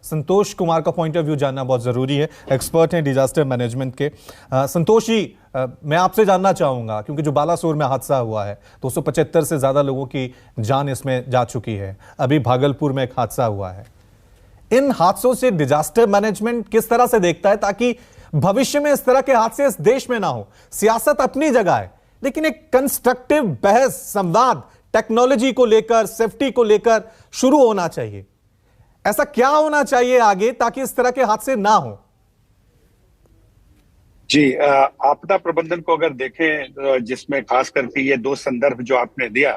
संतोष कुमार का point of view जानना बहुत जरूरी है, एक्सपर्ट हैं डिजास्टर मैनेजमेंट के। संतोष जी, मैं आपसे जानना चाहूंगा, क्योंकि जो बालासोर में हादसा हुआ है 275 से ज्यादा लोगों की जान इसमें जा चुकी है, अभी भागलपुर में एक हादसा हुआ है, इन हादसों से डिजास्टर मैनेजमेंट किस तरह से देखता है ताकि भविष्य में इस तरह के हादसे इस देश में ना हो? सियासत अपनी जगह है, लेकिन एक कंस्ट्रक्टिव बहस, संवाद टेक्नोलॉजी को लेकर, सेफ्टी को लेकर शुरू होना चाहिए। ऐसा क्या होना चाहिए आगे ताकि इस तरह के हादसे ना हो? जी, आपदा प्रबंधन को अगर देखें, जिसमें खास करके ये दो संदर्भ जो आपने दिया,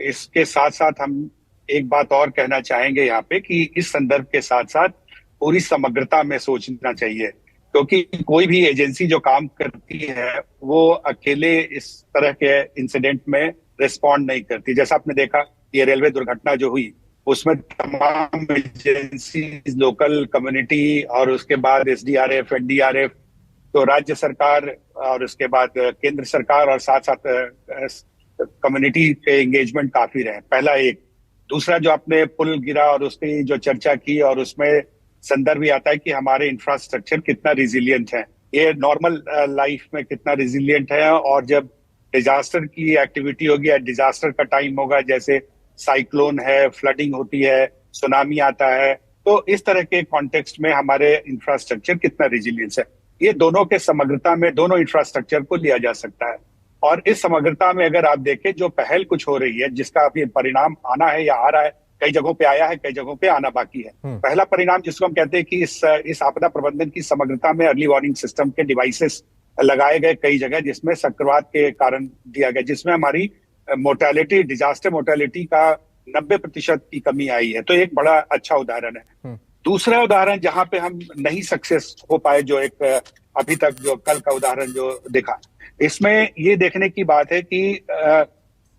इसके साथ साथ हम एक बात और कहना चाहेंगे यहाँ पे कि इस संदर्भ के साथ साथ पूरी समग्रता में सोचना चाहिए, क्योंकि कोई भी एजेंसी जो काम करती है वो अकेले इस तरह के इंसिडेंट में रिस्पॉन्ड नहीं करती। जैसा आपने देखा, ये रेलवे दुर्घटना जो हुई उसमें तमाम एजेंसी, लोकल कम्युनिटी और उसके बाद एसडीआरएफ, एनडीआरएफ, तो राज्य सरकार और उसके बाद केंद्र सरकार और साथ साथ कम्युनिटी के एंगेजमेंट काफी रहे। पहला एक। दूसरा, जो आपने पुल गिरा और उसकी जो चर्चा की, और उसमें संदर्भ भी आता है कि हमारे इंफ्रास्ट्रक्चर कितना रिजिलियंट है, ये नॉर्मल लाइफ में कितना रिजिलियंट है, और जब डिजास्टर की एक्टिविटी होगी या डिजास्टर का टाइम होगा, जैसे साइक्लोन है, फ्लडिंग होती है, सुनामी आता है, तो इस तरह के कॉन्टेक्स्ट में हमारे इंफ्रास्ट्रक्चर कितना रिजिलियंस है, ये दोनों के समग्रता में दोनों इंफ्रास्ट्रक्चर को लिया जा सकता है। और इस समग्रता में अगर आप देखें, जो पहल कुछ हो रही है जिसका अभी परिणाम आना है या आ रहा है, कई जगहों पे आया है, कई जगहों पे आना बाकी है। पहला परिणाम जिसको हम कहते हैं कि इस आपदा प्रबंधन की समग्रता में अर्ली वार्निंग सिस्टम के डिवाइसेस लगाए गए कई जगह, जिसमें चक्रवात के कारण दिया गया, जिसमें हमारी मोर्टेलिटी, डिजास्टर मोर्टेलिटी का 90% की कमी आई है। तो एक बड़ा अच्छा उदाहरण है। दूसरा उदाहरण जहां पे हम नहीं सक्सेस हो पाए, जो एक अभी तक जो कल का उदाहरण जो देखा, इसमें ये देखने की बात है कि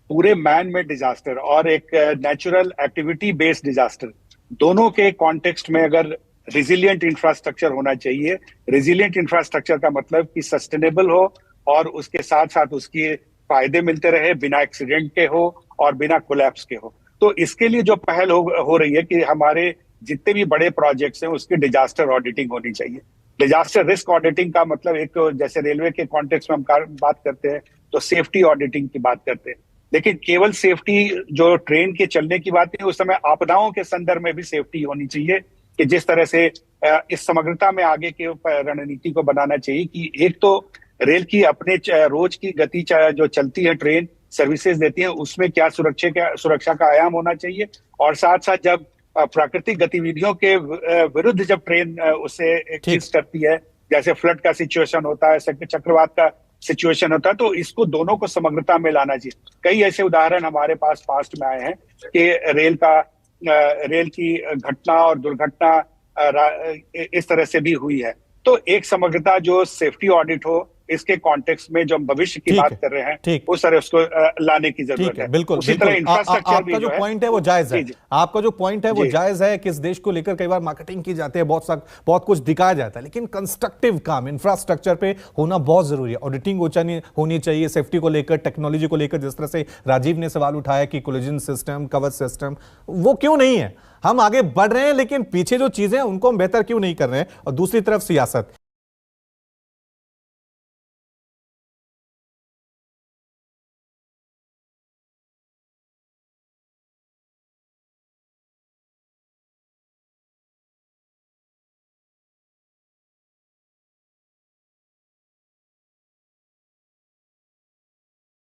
पूरे मैन मेड डिजास्टर और एक नेचुरल एक्टिविटी बेस्ड डिजास्टर, दोनों के कॉन्टेक्स्ट में अगर रिजिलियंट इंफ्रास्ट्रक्चर होना चाहिए। रिजिलियंट इंफ्रास्ट्रक्चर का मतलब कि सस्टेनेबल हो और उसके साथ साथ उसके फायदे मिलते रहे, बिना एक्सीडेंट के हो और बिना कोलैप्स के हो। तो इसके लिए जो पहल हो रही है कि हमारे जितने भी बड़े प्रोजेक्ट्स हैं उसकी डिजास्टर ऑडिटिंग होनी चाहिए। डिजास्टर रिस्क ऑडिटिंग का मतलब, एक जैसे रेलवे के कॉन्टेक्स्ट में हम बात करते हैं तो सेफ्टी ऑडिटिंग की बात करते हैं, लेकिन केवल सेफ्टी जो ट्रेन के चलने की बात है, उस समय आपदाओं के संदर्भ में भी सेफ्टी होनी चाहिए, कि जिस तरह से इस समग्रता में आगे के रणनीति को बनाना चाहिए कि एक तो रेल की अपने रोज की गति जो चलती है, ट्रेन सर्विसेज देती है, उसमें क्या सुरक्षा का आयाम होना चाहिए, और साथ साथ जब प्राकृतिक गतिविधियों के विरुद्ध जब ट्रेन उसे एग्जिस्ट करती है, जैसे फ्लड का सिचुएशन होता है, चक्रवात का सिचुएशन होता है, तो इसको दोनों को समग्रता में लाना चाहिए। कई ऐसे उदाहरण हमारे पास पास्ट में आए हैं कि रेल की घटना और दुर्घटना इस तरह से भी हुई है। तो एक समग्रता जो सेफ्टी ऑडिट हो, इसके कॉन्टेक्स्ट में जो हम भविष्य की बात कर रहे हैं, उस तरह उसको लाने की जरूरत है। बिल्कुल, उसी तरह इंफ्रास्ट्रक्चर आपका जो पॉइंट है वो जायज है। आपका जो पॉइंट है वो जायज है कि इस देश को लेकर कई बार मार्केटिंग की जाती है, बहुत कुछ दिखाया जाता है, लेकिन कंस्ट्रक्टिव काम इंफ्रास्ट्रक्चर पे होना बहुत जरूरी है। ऑडिटिंग होनी चाहिए सेफ्टी को लेकर, टेक्नोलॉजी को लेकर। जिस तरह से राजीव ने सवाल उठाया कि कोलिजन सिस्टम, कवच सिस्टम, वो क्यों नहीं है? हम आगे बढ़ रहे हैं, लेकिन पीछे जो चीजें हैं उनको हम बेहतर क्यों नहीं कर रहे हैं? और दूसरी तरफ सियासत,